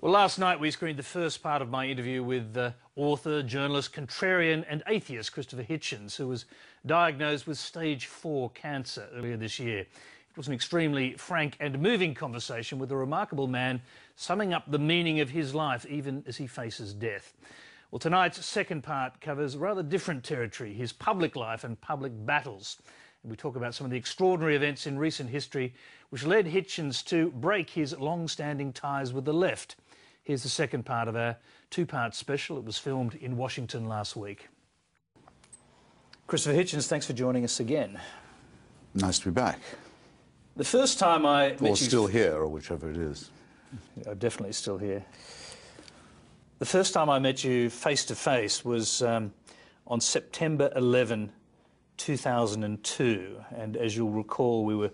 Well, last night we screened the first part of my interview with author, journalist, contrarian and atheist Christopher Hitchens, who was diagnosed with stage 4 cancer earlier this year. It was an extremely frank and moving conversation with a remarkable man summing up the meaning of his life even as he faces death. Well, tonight's second part covers rather different territory, his public life and public battles. And we talk about some of the extraordinary events in recent history which led Hitchens to break his long-standing ties with the left. Here's the second part of our two-part special. It was filmed in Washington last week. Christopher Hitchens, thanks for joining us again. Nice to be back. The first time I met you... Or still here, or whichever it is. Yeah, definitely still here. The first time I met you face-to-face was on September 11, 2002. And as you'll recall, we were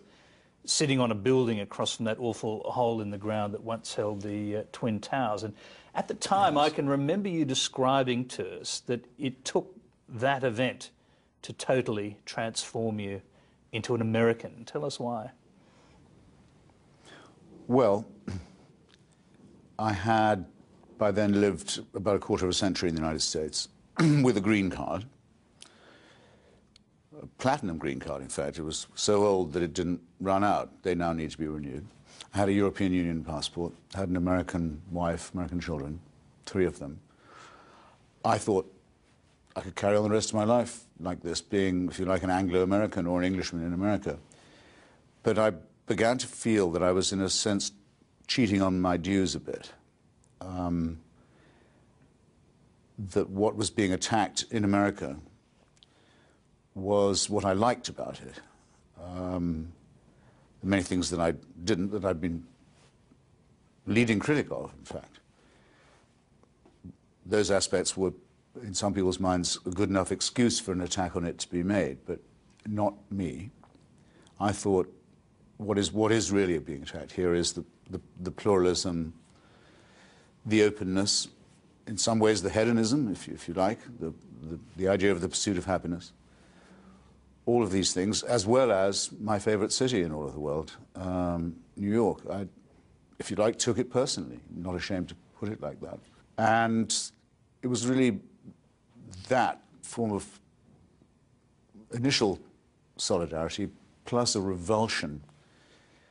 sitting on a building across from that awful hole in the ground that once held the Twin Towers. And at the time, yes, I can remember you describing to us that it took that event to totally transform you into an American. Tell us why. Well, I had by then lived about a quarter of a century in the United States with a green card. A platinum green card, in fact. It was so old that it didn't run out. They now need to be renewed. I had a European Union passport, had an American wife, American children, 3 of them. I thought I could carry on the rest of my life like this, being, if you like, an Anglo-American or an Englishman in America. But I began to feel that I was, in a sense, cheating on my dues a bit. That what was being attacked in America was what I liked about it. Many things that I didn't, that I'd been leading critic of, in fact. Those aspects were, in some people's minds, a good enough excuse for an attack on it to be made, but not me. I thought what is really being attacked here is the pluralism, the openness, in some ways the hedonism, if you like, the idea of the pursuit of happiness. All of these things, as well as my favorite city in all of the world, New York. I, if you like, took it personally, not ashamed to put it like that. And it was really that form of initial solidarity plus a revulsion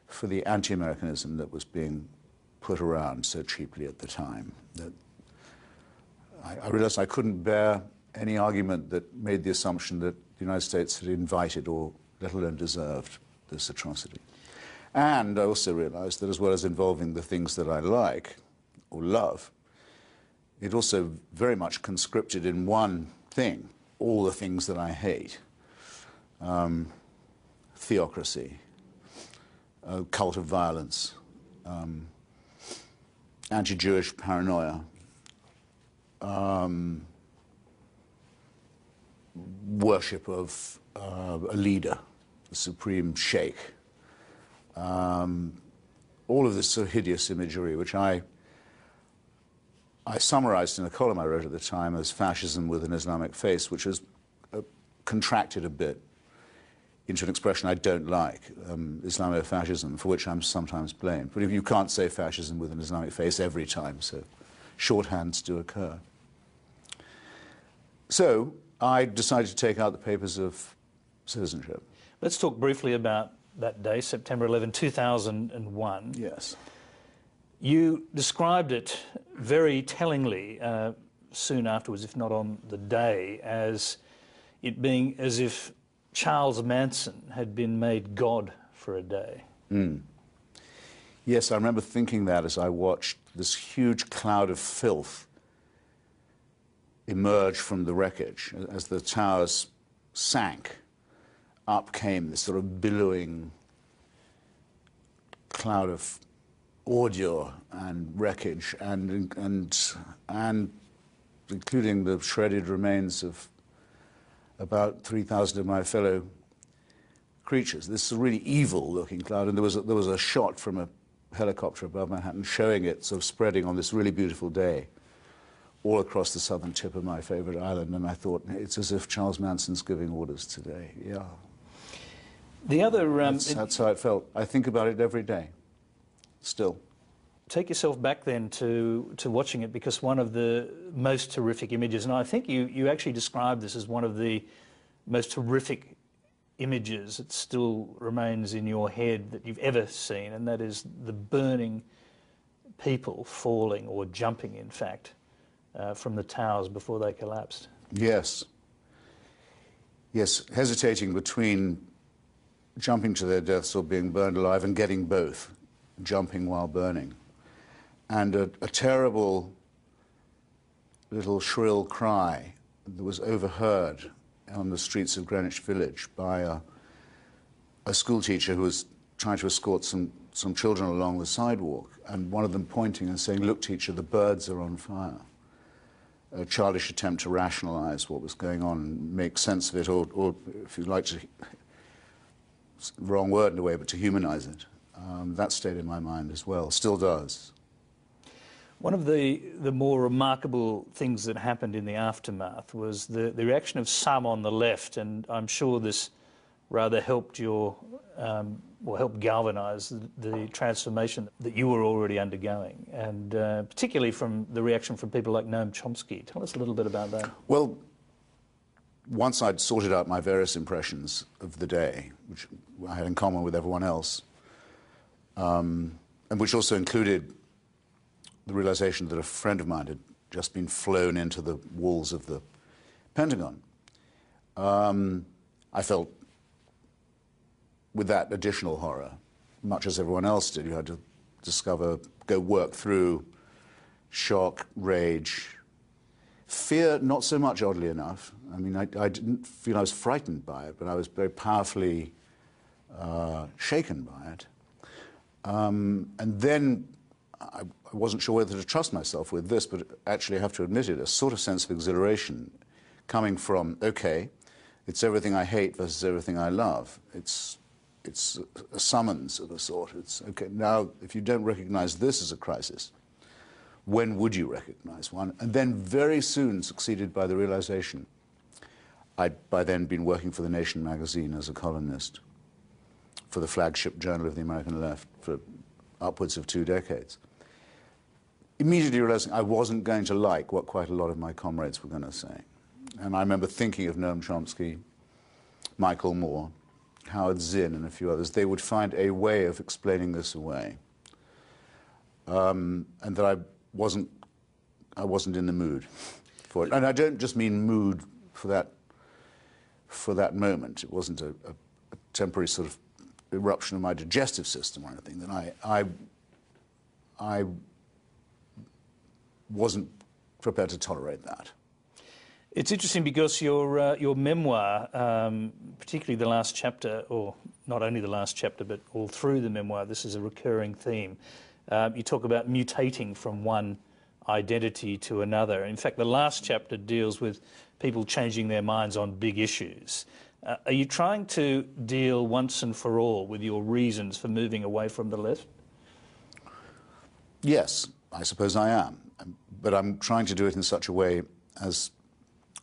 for the anti-Americanism that was being put around so cheaply at the time, that I realized I couldn't bear any argument that made the assumption that the United States had invited or let alone deserved this atrocity. And I also realized that as well as involving the things that I like or love, it also very much conscripted in one thing all the things that I hate. Theocracy, cult of violence, anti-Jewish paranoia, worship of a leader, the supreme sheikh. All of this sort of hideous imagery, which I summarized in a column I wrote at the time as fascism with an Islamic face, which has contracted a bit into an expression I don't like, Islamofascism, for which I'm sometimes blamed. But if you can't say fascism with an Islamic face every time, so shorthands do occur. So I decided to take out the papers of citizenship. Let's talk briefly about that day, September 11, 2001. Yes. You described it very tellingly soon afterwards, if not on the day, as it being as if Charles Manson had been made God for a day. Mm. Yes, I remember thinking that as I watched this huge cloud of filth emerge from the wreckage. As the towers sank, up came this sort of billowing cloud of ordure and wreckage, and including the shredded remains of about 3,000 of my fellow creatures. This is a really evil-looking cloud, and there was a shot from a helicopter above Manhattan showing it sort of spreading on this really beautiful day all across the southern tip of my favorite island, and I thought, it's as if Charles Manson's giving orders today. Yeah. The other... That's how it felt. I think about it every day, still. take yourself back then to watching it, because one of the most horrific images, and I think you actually described this as one of the most horrific images that still remains in your head that you've ever seen, and that is the burning people falling, or jumping in fact, from the towers before they collapsed. Yes. Yes, hesitating between jumping to their deaths or being burned alive, and getting both, jumping while burning. And a terrible little shrill cry that was overheard on the streets of Greenwich Village by a school teacher who was trying to escort some children along the sidewalk, and one of them pointing and saying, "Look, teacher, the birds are on fire." A childish attempt to rationalize what was going on and make sense of it, or if you like to, it's the wrong word in a way, but to humanize it. That stayed in my mind as well, still does. One of the more remarkable things that happened in the aftermath was the reaction of some on the left, and I'm sure this rather helped helped galvanise the transformation that you were already undergoing, and particularly from the reaction from people like Noam Chomsky. Tell us a little bit about that. Well, once I'd sorted out my various impressions of the day, which I had in common with everyone else, and which also included the realization that a friend of mine had just been flown into the walls of the Pentagon, I felt with that additional horror, much as everyone else did. You had to go work through shock, rage, fear, not so much, oddly enough. I mean, I didn't feel I was frightened by it, but I was very powerfully shaken by it. And then I wasn't sure whether to trust myself with this, but actually I have to admit it, a sort of sense of exhilaration coming from, okay, it's everything I hate versus everything I love. It's a summons of a sort. It's, okay, now if you don't recognize this as a crisis, when would you recognize one? And then very soon succeeded by the realization, I'd by then been working for The Nation magazine as a columnist for the flagship journal of the American left for upwards of 2 decades. Immediately realizing I wasn't going to like what quite a lot of my comrades were going to say. And I remember thinking of Noam Chomsky, Michael Moore, Howard Zinn, and a few others. They would find a way of explaining this away. And that I wasn't in the mood for it. And I don't just mean mood for that moment. It wasn't a temporary sort of eruption of my digestive system or anything. That I wasn't prepared to tolerate that. It's interesting because your memoir, particularly the last chapter, or not only the last chapter, but all through the memoir, this is a recurring theme. You talk about mutating from one identity to another. In fact, the last chapter deals with people changing their minds on big issues. Are you trying to deal once and for all with your reasons for moving away from the left? Yes, I suppose I am. But I'm trying to do it in such a way as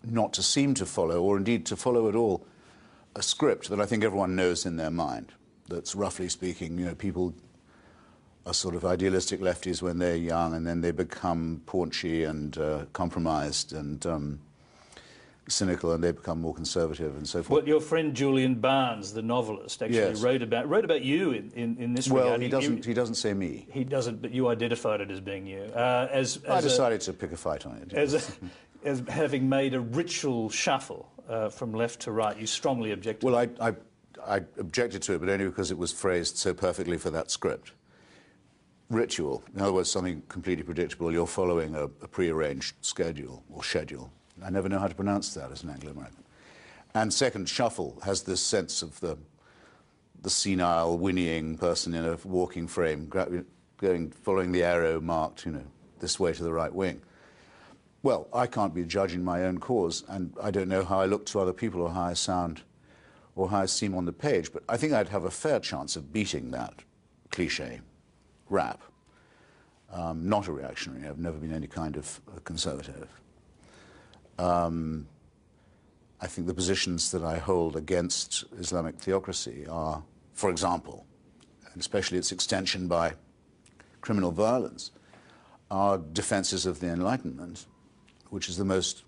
not to seem to follow, or indeed to follow at all, a script that I think everyone knows in their mind. That's, roughly speaking, you know, people are sort of idealistic lefties when they're young, and then they become paunchy and compromised and cynical, and they become more conservative and so forth. Well, your friend Julian Barnes, the novelist, actually yes. wrote about you in this well, regard. He doesn't say me. He doesn't, but you identified it as being you. I decided to pick a fight on it. As having made a ritual shuffle from left to right. You strongly objected. Well, I objected to it, but only because it was phrased so perfectly for that script. Ritual, in other words, something completely predictable. You're following a prearranged schedule or schedule. I never know how to pronounce that as an Anglo-American. And second, shuffle has this sense of the senile, whinnying person in a walking frame, following the arrow marked, you know, this way to the right wing. Well, I can't be a judge in my own cause, and I don't know how I look to other people or how I sound or how I seem on the page, but I think I'd have a fair chance of beating that cliché rap. Not a reactionary. I've never been any kind of conservative. I think the positions that I hold against Islamic theocracy are, for example, and especially its extension by criminal violence are defenses of the Enlightenment, which is the most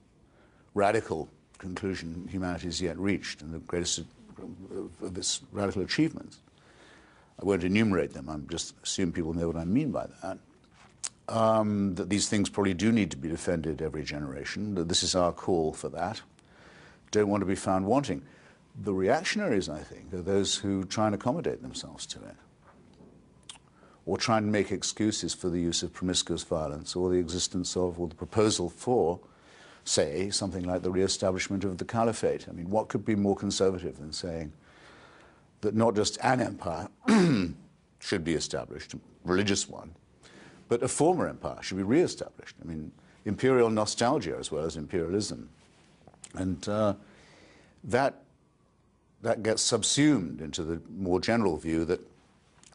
radical conclusion humanity has yet reached and the greatest of its radical achievements. I won't enumerate them, I'm just assume people know what I mean by that. That these things probably do need to be defended every generation, that this is our call for that. Don't want to be found wanting. The reactionaries, I think, are those who try and accommodate themselves to it, or try and make excuses for the use of promiscuous violence, or the existence of, or the proposal for, say, something like the re-establishment of the caliphate. I mean, what could be more conservative than saying that not just an empire should be established, a religious one, but a former empire should be re-established. I mean, imperial nostalgia as well as imperialism. And that gets subsumed into the more general view that,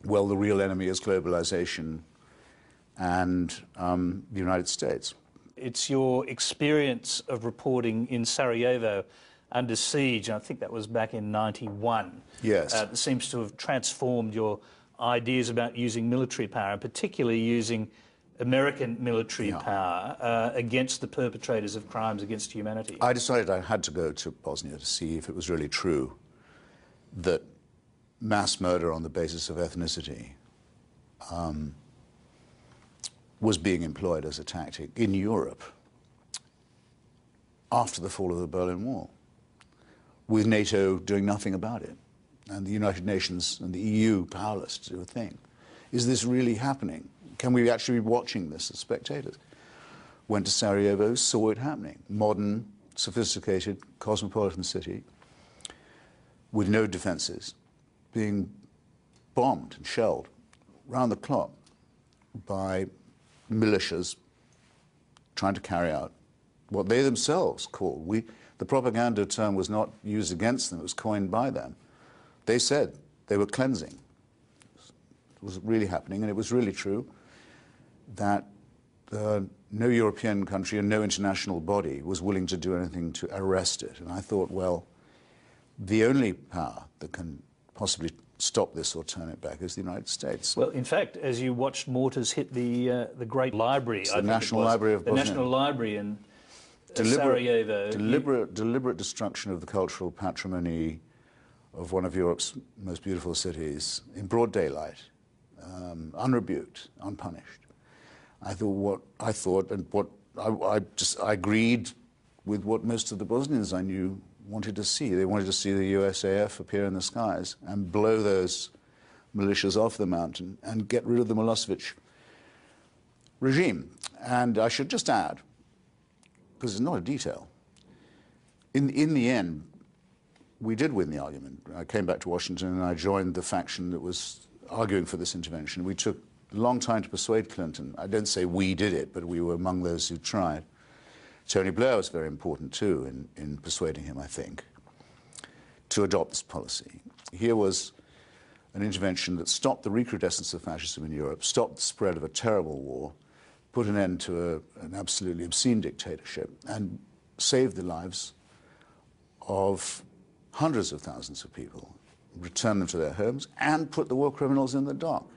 well, the real enemy is globalization and the United States. It's your experience of reporting in Sarajevo under siege, and I think that was back in '91. Yes. That seems to have transformed your ideas about using military power, and particularly using American military power against the perpetrators of crimes against humanity. I decided I had to go to Bosnia to see if it was really true that mass murder on the basis of ethnicity was being employed as a tactic in Europe after the fall of the Berlin Wall, with NATO doing nothing about it, and the United Nations and the EU powerless to do a thing. Is this really happening? Can we actually be watching this as spectators? Went to Sarajevo, saw it happening. Modern, sophisticated, cosmopolitan city with no defenses, being bombed and shelled round the clock by militias trying to carry out what they themselves call, the propaganda term was not used against them, it was coined by them. They said they were cleansing. It was really happening, and it was really true that no European country and no international body was willing to do anything to arrest it. And I thought, well, the only power that can possibly stop this or turn it back is the United States. Well, in fact, as you watched mortars hit the great library, the National Library of Bosnia. The National Library in Sarajevo. Deliberate destruction of the cultural patrimony of one of Europe's most beautiful cities in broad daylight, unrebuked, unpunished. I agreed with what most of the Bosnians I knew wanted to see. They wanted to see the USAF appear in the skies and blow those militias off the mountain and get rid of the Milosevic regime. And I should just add, because it's not a detail, in the end, we did win the argument. I came back to Washington and I joined the faction that was arguing for this intervention. We took a long time to persuade Clinton. I don't say we did it, but we were among those who tried. Tony Blair was very important too in persuading him, I think, to adopt this policy. Here was an intervention that stopped the recrudescence of fascism in Europe, stopped the spread of a terrible war, put an end to an absolutely obscene dictatorship, and saved the lives of hundreds of thousands of people, returned them to their homes, and put the war criminals in the dock.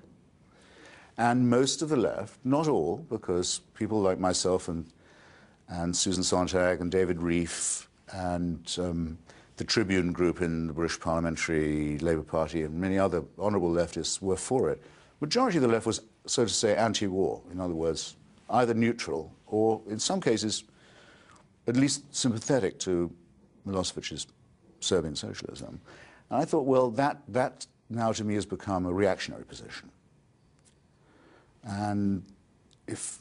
And most of the left, not all, because people like myself and Susan Sontag and David Reif and the Tribune group in the British Parliamentary Labour Party and many other honourable leftists were for it. Majority of the left was, so to say, anti-war. In other words, either neutral or, in some cases, at least sympathetic to Milosevic's Serbian socialism. And I thought, well, that now to me has become a reactionary position. And if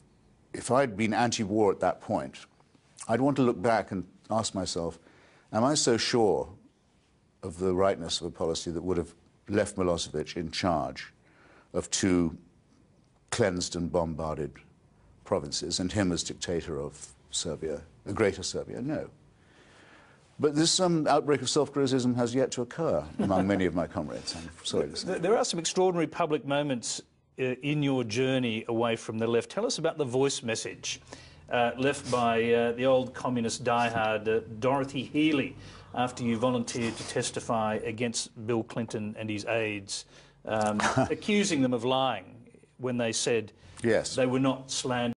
I'd been anti-war at that point, I'd want to look back and ask myself, am I so sure of the rightness of a policy that would have left Milosevic in charge of two cleansed and bombarded provinces and him as dictator of Serbia, the greater Serbia? No. But this outbreak of self-criticism has yet to occur among many of my comrades, I'm sorry to say. There are some extraordinary public moments in your journey away from the left. Tell us about the voice message left by the old communist diehard Dorothy Healey after you volunteered to testify against Bill Clinton and his aides, accusing them of lying. when they said Yes. they were not slandering